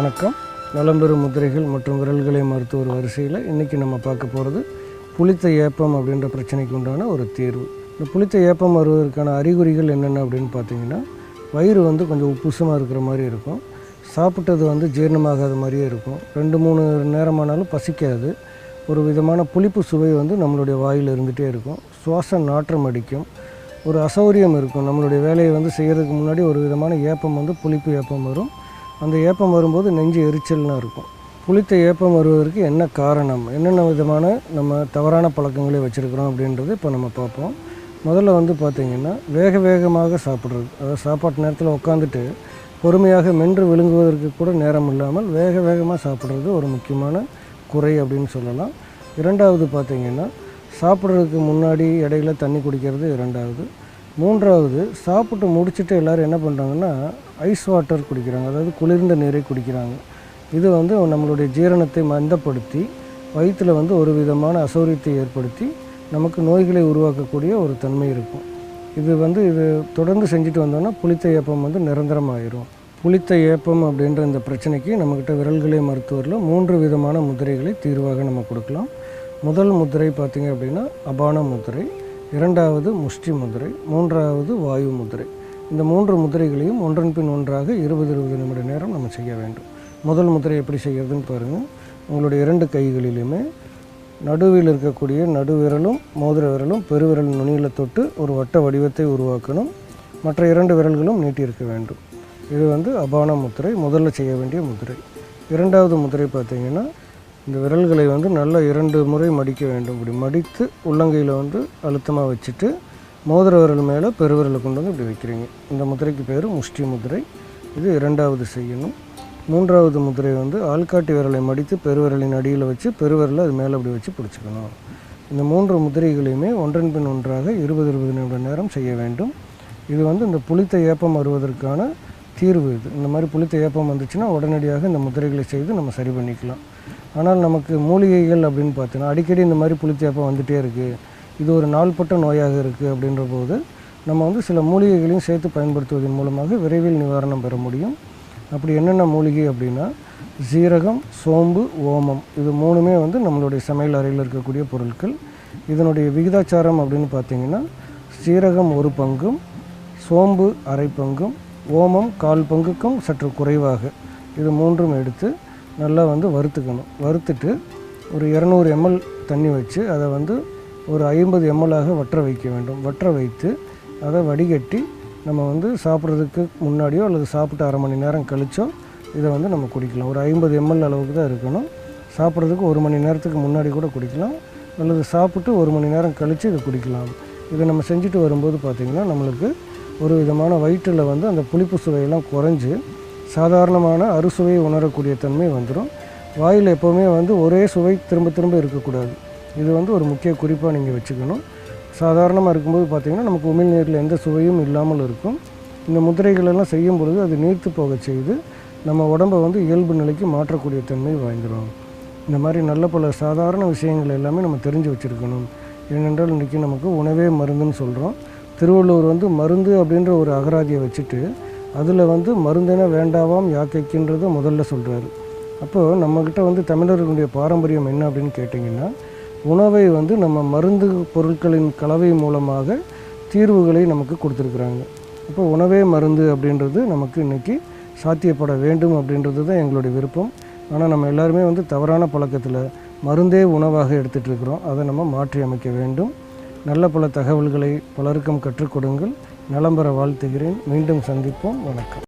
வணக்கம். நலம்பெறும் முதிரைகள் மற்றும் விரல்களை மருத்துவர் வரிசையில் இன்றைக்கி நம்ம பார்க்க போகிறது புளித்த ஏப்பம் அப்படின்ற பிரச்சனைக்கு உண்டான ஒரு தீர்வு. இந்த புளித்த ஏப்பம் வருவதற்கான அறிகுறிகள் என்னென்ன அப்படின்னு பார்த்தீங்கன்னா, வயிறு கொஞ்சம் உப்புசமாக இருக்கிற மாதிரி இருக்கும், சாப்பிட்டது ஜீரணமாகாத மாதிரியே இருக்கும், 2-3 நேரமானாலும் பசிக்காது, ஒரு விதமான புளிப்பு சுவை நம்மளுடைய வாயில் இருந்துகிட்டே இருக்கும், சுவாச நாற்றம் அடிக்கும், ஒரு அசௌரியம் இருக்கும். நம்மளுடைய வேலையை செய்கிறதுக்கு முன்னாடி ஒரு விதமான ஏப்பம் புளிப்பு ஏப்பம் வரும். அந்த ஏப்பம் வரும்போது நெஞ்சு எரிச்சல்லாம் இருக்கும். புளித்த ஏப்பம் வருவதற்கு என்ன காரணம், என்னென்ன விதமான நம்ம தவறான பழக்கங்களை வச்சுருக்கிறோம் அப்படின்றது இப்போ நம்ம பார்ப்போம். முதல்ல பார்த்திங்கன்னா, வேகமாக சாப்பிட்றது. அதாவது சாப்பாட்டு நேரத்தில் உட்காந்துட்டு பொறுமையாக மென்று விழுங்குவதற்கு கூட நேரம் இல்லாமல் வேகமாக சாப்பிட்றது ஒரு முக்கியமான குறை அப்படின்னு சொல்லலாம். இரண்டாவது பார்த்திங்கன்னா, சாப்பிட்றதுக்கு முன்னாடி இடையில தண்ணி குடிக்கிறது இரண்டாவது. மூன்றாவது, சாப்பிட்டு முடிச்சுட்டு எல்லோரும் என்ன பண்ணுறாங்கன்னா ஐஸ் வாட்டர் குடிக்கிறாங்க, அதாவது குளிர்ந்த நீரை குடிக்கிறாங்க. இது நம்மளுடைய ஜீரணத்தை மந்தப்படுத்தி வயிற்றில் ஒரு விதமான அசௌரியத்தை ஏற்படுத்தி நமக்கு நோய்களை உருவாக்கக்கூடிய ஒரு தன்மை இருக்கும். இது தொடர்ந்து செஞ்சுட்டு வந்தோன்னா புளித்த ஏப்பம் நிரந்தரமாயிரும். புளித்த ஏப்பம் அப்படின்ற இந்த பிரச்சனைக்கு நம்மக்கிட்ட விரல்களை மருத்துவரில் 3 விதமான முதிரைகளை தீர்வாக நம்ம கொடுக்கலாம். முதல் முதிரை பார்த்திங்க அப்படின்னா அபான முதிரை, இரண்டாவது முஷ்டி முதிரை, மூன்றாவது வாயு முதிரை. இந்த 3 முதிரைகளையும் ஒன்றன் பின் ஒன்றாக 20 நிமிட நேரம் நம்ம செய்ய வேண்டும். முதல் முதிரை எப்படி செய்கிறதுன்னு பாருங்கள். உங்களுடைய 2 கைகளிலுமே நடுவில் இருக்கக்கூடிய நடுவிரலும் மோதிர விரலும் பெருவிரல் நுனியில் தொட்டு ஒரு வட்ட வடிவத்தை உருவாக்கணும். மற்ற 2 விரல்களும் நீட்டியிருக்க வேண்டும். இது அபான முதிரை, முதல்ல செய்ய வேண்டிய முதிரை. இரண்டாவது முதிரை பார்த்திங்கன்னா, இந்த விரல்களை நல்லா 2 முறை மடிக்க வேண்டும். இப்படி மடித்து உள்ளங்கையில் அழுத்தமாக வச்சுட்டு மோதிர விரல் மேலே பெருவிரலை கொண்டு இப்படி வைக்கிறீங்க. இந்த முதிரைக்கு பேர் முஷ்டி முதிரை. இது இரண்டாவது செய்யணும். மூன்றாவது முதிரை ஆள்காட்டி விரலை மடித்து பெருவிரலின் அடியில் வச்சு பெருவிரலை அது மேலே அப்படி வச்சு பிடிச்சிக்கணும். இந்த 3 முதிரைகளையுமே ஒன்றன் பின் ஒன்றாக 20 நிமிட நேரம் செய்ய வேண்டும். இது இந்த புளித்த ஏப்பம் வருவதற்கான தீர்வு. இந்த மாதிரி புளித்த ஏப்பம் வந்துச்சுன்னா உடனடியாக இந்த முதிரைகளை செய்து நம்ம சரி பண்ணிக்கலாம். ஆனால் நமக்கு மூலிகைகள் அப்படின்னு பார்த்தீங்கன்னா, அடிக்கடி இந்த மாதிரி புளித்த ஏப்பம் வந்துகிட்டே இருக்குது, இது ஒரு நாள்பட்ட நோயாக இருக்குது அப்படின்ற போது நம்ம சில மூலிகைகளையும் சேர்த்து பயன்படுத்துவதன் மூலமாக விரைவில் நிவாரணம் பெற முடியும். அப்படி என்னென்ன மூலிகை அப்படின்னா, சீரகம், சோம்பு, ஓமம், இது 3மே நம்மளுடைய சமையல் அறையில் இருக்கக்கூடிய பொருட்கள். இதனுடைய விகிதாச்சாரம் அப்படின்னு பார்த்திங்கன்னா, சீரகம் 1 பங்கும், சோம்பு 1/2 பங்கும், ஓமம் 1/4 பங்குக்கும் சற்று குறைவாக, இது 3ம் எடுத்து நல்லா வறுத்துக்கணும். வறுத்துட்டு ஒரு 200 ml தண்ணி வச்சு அதை ஒரு 50 ml வற்ற வைக்க வேண்டும். வற்ற வைத்து அதை வடிகட்டி நம்ம சாப்பிட்றதுக்கு முன்னாடியோ அல்லது சாப்பிட்டு அரை மணி நேரம் கழிச்சோ இதை நம்ம குடிக்கலாம். ஒரு 50 ml அளவுக்கு தான் இருக்கணும். சாப்பிட்றதுக்கு 1 மணி நேரத்துக்கு முன்னாடி கூட குடிக்கலாம், அல்லது சாப்பிட்டு 1 மணி நேரம் கழித்து இதை குடிக்கலாம். இதை நம்ம செஞ்சுட்டு வரும்போது பார்த்திங்கன்னா, நம்மளுக்கு ஒரு விதமான வயிற்றில் அந்த புளிப்பு சுவையெல்லாம் குறைஞ்சி சாதாரணமான அறுசுவையை உணரக்கூடிய தன்மை வந்துடும். வாயில் எப்போவுமே ஒரே சுவை திரும்ப இருக்கக்கூடாது. இது ஒரு முக்கிய குறிப்பாக நீங்கள் வச்சுக்கணும். சாதாரணமாக இருக்கும்போது பார்த்திங்கன்னா, நமக்கு உமிழ்நீரில் எந்த சுவையும் இல்லாமல் இருக்கும். இந்த முதிரைகளெல்லாம் செய்யும் பொழுது அது நீர்த்து போக செய்து நம்ம உடம்பை இயல்பு நிலைக்கு மாற்றக்கூடிய தன்மை வாய்ந்துடும். இந்த மாதிரி நல்ல பல சாதாரண விஷயங்கள் எல்லாமே நம்ம தெரிஞ்சு வச்சுருக்கணும். ஏனென்றால் இன்றைக்கி நமக்கு உணவே மருந்துன்னு சொல்கிறோம். திருவள்ளுவர் மருந்து அப்படின்ற ஒரு அகராதியை வச்சுட்டு அதில் மருந்தென வேண்டாவாம் யாக்கைக்குன்றதை முதல்ல சொல்கிறாரு. அப்போது நம்மக்கிட்ட தமிழர்களுடைய பாரம்பரியம் என்ன அப்படின்னு கேட்டிங்கன்னா, உணவை நம்ம மருந்து பொருட்களின் கலவை மூலமாக தீர்வுகளை நமக்கு கொடுத்துருக்குறாங்க. அப்போ உணவே மருந்து அப்படின்றது நமக்கு இன்றைக்கி சாத்தியப்பட வேண்டும் அப்படின்றது தான் எங்களுடைய விருப்பம். ஆனால் நம்ம எல்லாருமே தவறான பழக்கத்தில் மருந்தே உணவாக எடுத்துகிட்டு இருக்கிறோம். அதை நம்ம மாற்றி அமைக்க வேண்டும். நல்ல பல தகவல்களை பலருக்கும் கற்றுக் கொடுங்கள். நலம் பெற வாழ்த்துகிறேன். மீண்டும் சந்திப்போம். வணக்கம்.